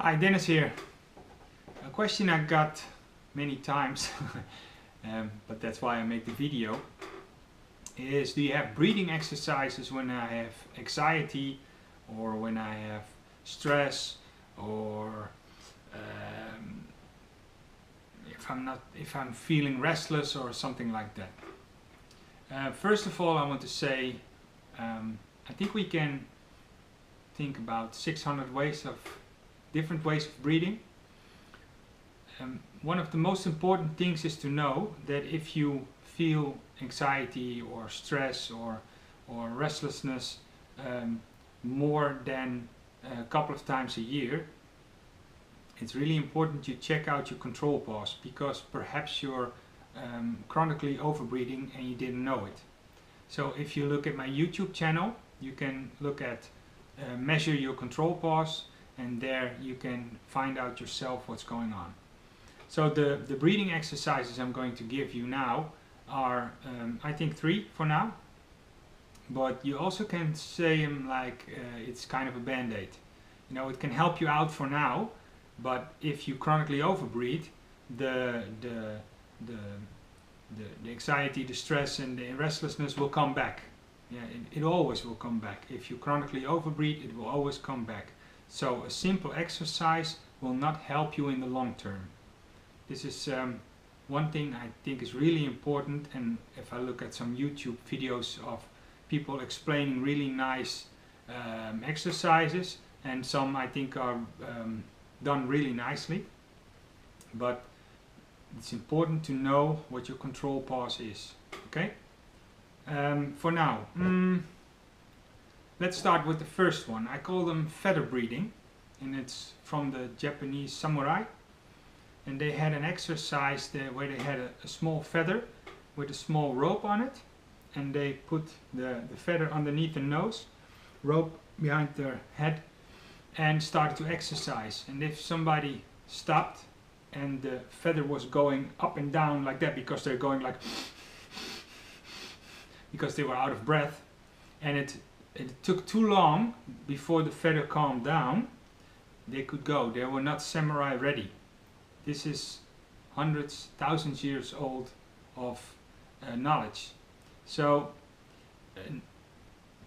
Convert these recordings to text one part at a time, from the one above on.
Hi, Dennis here. A question I got many times, but that's why I make the video, is do you have breathing exercises when I have anxiety or when I have stress, or if I'm feeling restless or something like that? First of all, I want to say I think we can think about 600 different ways of breathing. One of the most important things is to know that if you feel anxiety or stress or restlessness more than a couple of times a year, it's really important you check out your control pause, because perhaps you're chronically overbreathing and you didn't know it. So if you look at my YouTube channel, you can look at measure your control pause, and there you can find out yourself what's going on. So the breathing exercises I'm going to give you now are I think 3 for now, but you also can say them like it's kind of a band-aid. You know, it can help you out for now, but if you chronically overbreathe, the anxiety, the stress and the restlessness will come back. Yeah, it always will come back. If you chronically overbreathe, it will always come back. So a simple exercise will not help you in the long term. This is one thing I think is really important, and if I look at some YouTube videos of people explaining really nice exercises, and some I think are done really nicely, but it's important to know what your control pause is. Okay? For now, let's start with the first one. I call them feather breathing, and it's from the Japanese samurai. And they had an exercise there where they had a small feather with a small rope on it, and they put the feather underneath the nose, rope behind their head, and started to exercise. And if somebody stopped and the feather was going up and down like that, because they're going like because they were out of breath, and it took too long before the feather calmed down, they could go. They were not samurai ready. This is hundreds, thousands years old of knowledge. So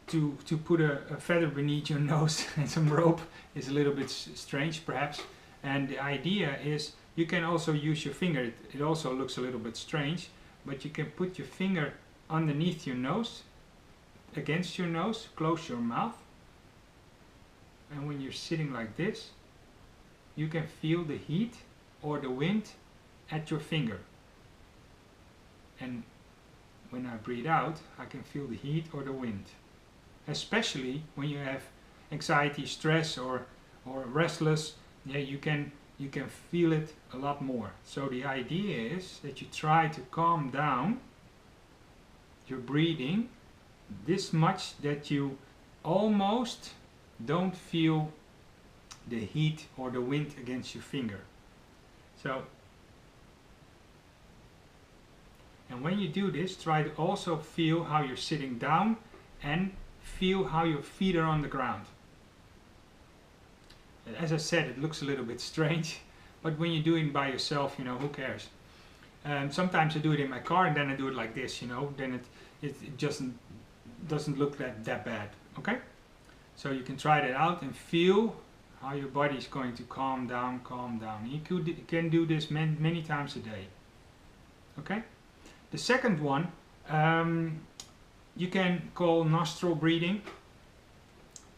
to put a feather beneath your nose and some rope is a little bit strange perhaps. And the idea is you can also use your finger. It also looks a little bit strange, but you can put your finger underneath your nose, against your nose, close your mouth, and when you're sitting like this, you can feel the heat or the wind at your finger. And when I breathe out, I can feel the heat or the wind. Especially when you have anxiety, stress or restless, yeah, you can feel it a lot more. So the idea is that you try to calm down your breathing this much that you almost don't feel the heat or the wind against your finger. So, and when you do this, try to also feel how you're sitting down and feel how your feet are on the ground. As I said, it looks a little bit strange, but when you do it by yourself, you know, who cares? Sometimes I do it in my car and then I do it like this, you know, then it just doesn't look that bad. Okay? So you can try that out and feel how your body is going to calm down, calm down. You can do this many times a day. Okay? The second one you can call nostril breathing.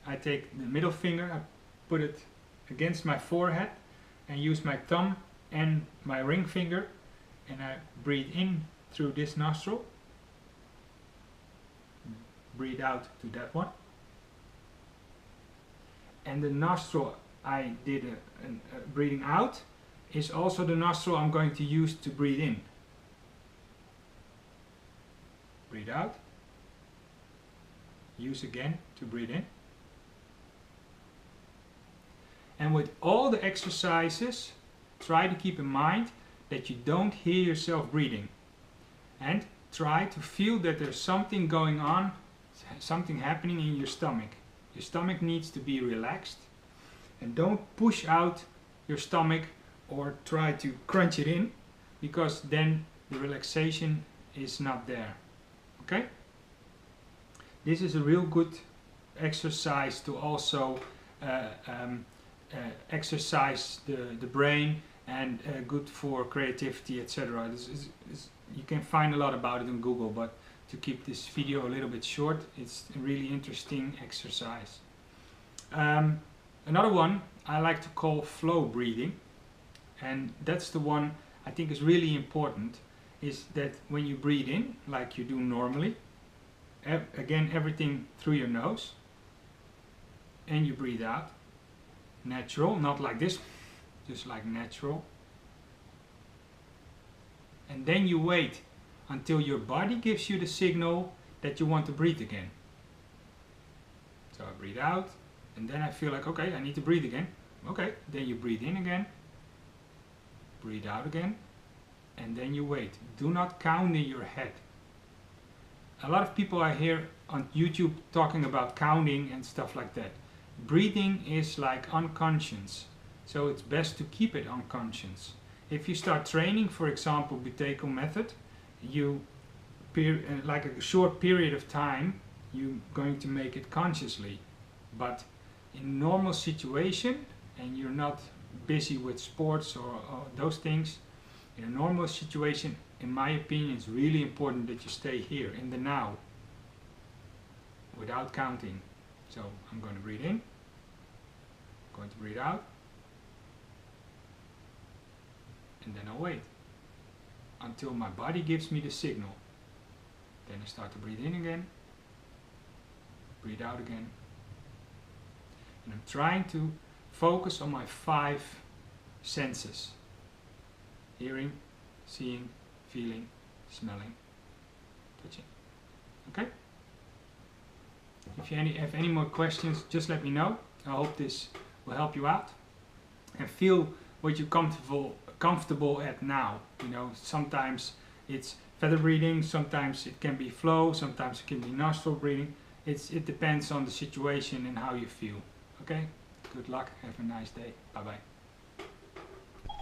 I take the middle finger, I put it against my forehead and use my thumb and my ring finger, and I breathe in through this nostril, breathe out to that one. And the nostril I did breathing out is also the nostril I'm going to use to breathe in. Breathe out. Use again to breathe in. And with all the exercises, try to keep in mind that you don't hear yourself breathing. And try to feel that there's something going on, something happening in your stomach. Your stomach needs to be relaxed, And don't push out your stomach or try to crunch it in, because then the relaxation is not there. Okay? This is a real good exercise to also exercise the brain, and good for creativity, etc. You can find a lot about it on Google, but to keep this video a little bit short, it's a really interesting exercise. Another one I like to call flow breathing, and that's the one I think is really important, is that when you breathe in like you do normally, again everything through your nose, and you breathe out natural, not like this, just like natural, and then you wait until your body gives you the signal that you want to breathe again. So I breathe out, and then I feel like, okay, I need to breathe again. Okay, then you breathe in again, breathe out again, and then you wait. Do not count in your head. A lot of people I hear on YouTube talking about counting and stuff like that. Breathing is like unconscious, so it's best to keep it unconscious. If you start training, for example, Buteyko method, you like a short period of time, you're going to make it consciously. But in normal situation, and you're not busy with sports or those things, in a normal situation, in my opinion, it's really important that you stay here in the now without counting. So I'm going to breathe in, going to breathe out, and then I'll wait until my body gives me the signal. Then I start to breathe in again, breathe out again, and I'm trying to focus on my 5 senses: hearing, seeing, feeling, smelling, touching. Okay? If you have any more questions, just let me know. I hope this will help you out. And feel what you're comfortable at now. You know, sometimes it's feather breathing, sometimes it can be flow, sometimes it can be nostril breathing. It depends on the situation and how you feel. Okay? Good luck. Have a nice day. Bye bye.